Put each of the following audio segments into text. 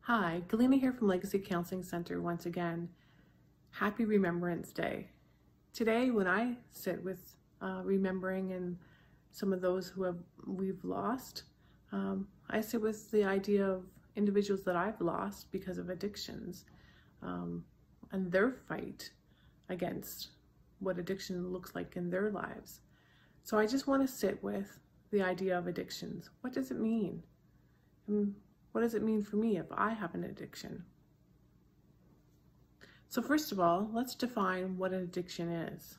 Hi, Galina here from Legacy Counseling Center once again. Happy Remembrance Day. Today, when I sit with remembering and some of those who we've lost, I sit with the idea of individuals that I've lost because of addictions and their fight against what addiction looks like in their lives. So I just want to sit with the idea of addictions. What does it mean? And what does it mean for me if I have an addiction? So first of all, let's define what an addiction is.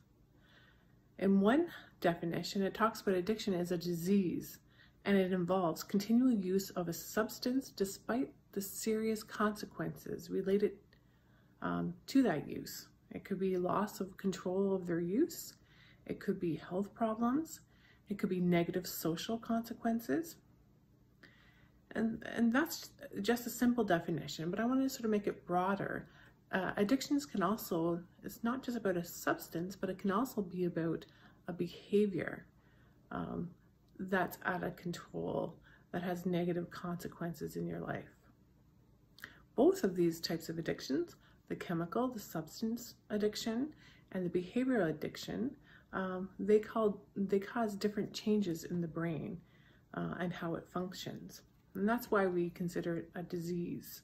In one definition, it talks about addiction as a disease, and it involves continual use of a substance despite the serious consequences related to that use. It could be loss of control of their use. It could be health problems. It could be negative social consequences. And that's just a simple definition, but I want to sort of make it broader. Addictions can also, it's not just about a substance, but it can also be about a behavior that's out of control, that has negative consequences in your life. Both of these types of addictions, the chemical, the substance addiction, and the behavioral addiction, they cause different changes in the brain and how it functions. And that's why we consider it a disease.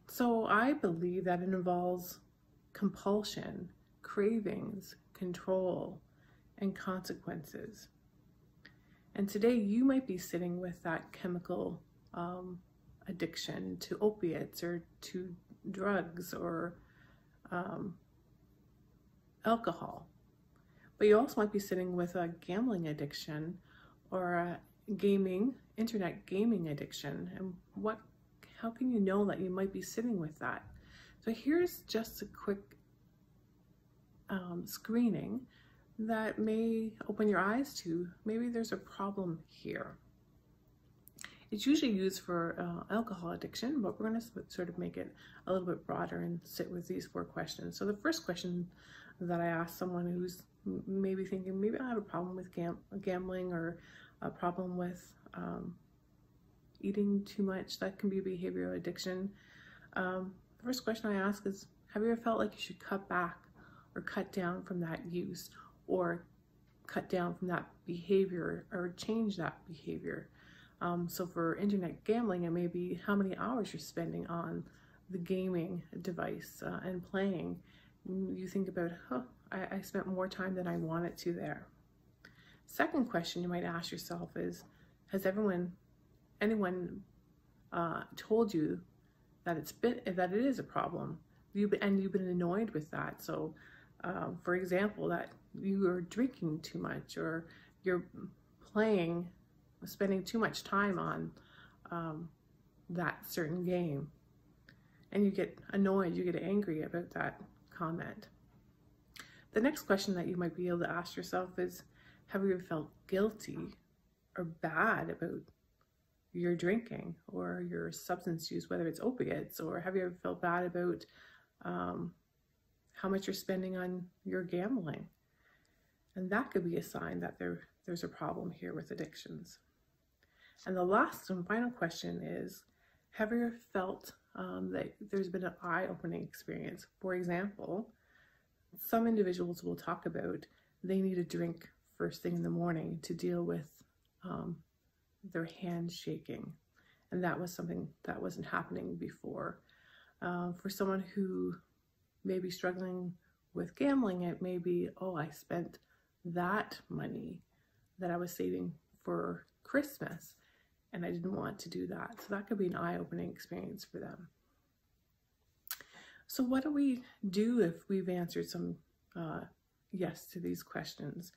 So I believe that it involves compulsion, cravings, control, and consequences. And today you might be sitting with that chemical addiction to opiates or to drugs or alcohol. But you also might be sitting with a gambling addiction or a internet gaming addiction. And how can you know that you might be sitting with that? So here's just a quick screening that may open your eyes to maybe there's a problem here. It's usually used for alcohol addiction, but we're going to sort of make it a little bit broader and sit with these 4 questions. So the first question that I ask someone who's maybe thinking, maybe I have a problem with gambling or a problem with eating too much, that can be behavioral addiction. The first question I ask is, have you ever felt like you should cut back or cut down from that use or cut down from that behavior or change that behavior? So for internet gambling, it may be how many hours you're spending on the gaming device and playing. You think about, I spent more time than I wanted to there. Second question you might ask yourself is, has anyone told you that it is a problem? You've been annoyed with that. So, for example, that you are drinking too much, or you're spending too much time on that certain game, and you get annoyed, you get angry about that comment. The next question that you might be able to ask yourself is, have you ever felt guilty or bad about your drinking or your substance use, whether it's opiates, or have you ever felt bad about how much you're spending on your gambling? And that could be a sign that there's a problem here with addictions. And the last and final question is, have you ever felt that there's been an eye-opening experience? For example, some individuals will talk about they need a drink first thing in the morning to deal with their hands shaking. And that was something that wasn't happening before. For someone who may be struggling with gambling, it may be, oh, I spent that money that I was saving for Christmas and I didn't want to do that. So that could be an eye-opening experience for them. So what do we do if we've answered some yes to these questions?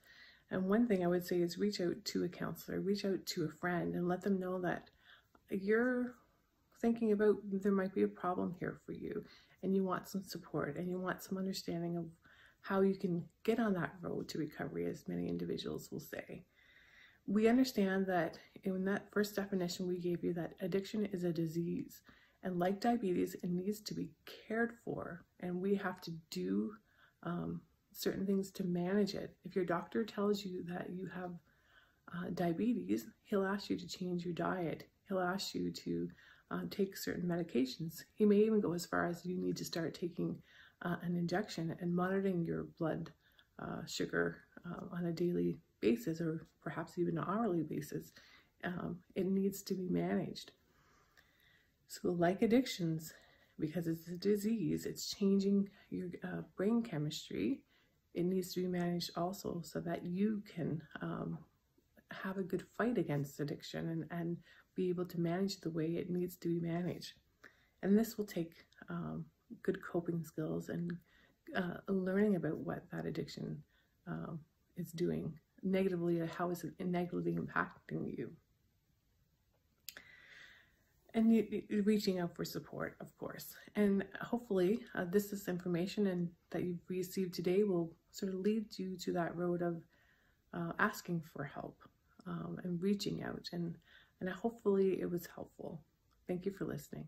And one thing I would say is reach out to a counselor, reach out to a friend, and let them know that you're thinking about there might be a problem here for you, and you want some support, and you want some understanding of how you can get on that road to recovery, as many individuals will say. We understand that in that first definition we gave you, that addiction is a disease, and like diabetes, it needs to be cared for, and we have to do certain things to manage it. If your doctor tells you that you have diabetes, he'll ask you to change your diet He'll ask you to take certain medications. He may even go as far as you need to start taking an injection and monitoring your blood sugar on a daily basis, or perhaps even an hourly basis. It needs to be managed. So like addictions, because it's a disease, it's changing your brain chemistry. It needs to be managed also so that you can have a good fight against addiction and be able to manage the way it needs to be managed. And this will take good coping skills and learning about what that addiction is doing negatively, how is it negatively impacting you. And you're reaching out for support, of course. And hopefully this information that you've received today will sort of lead you to that road of asking for help and reaching out. And hopefully it was helpful. Thank you for listening.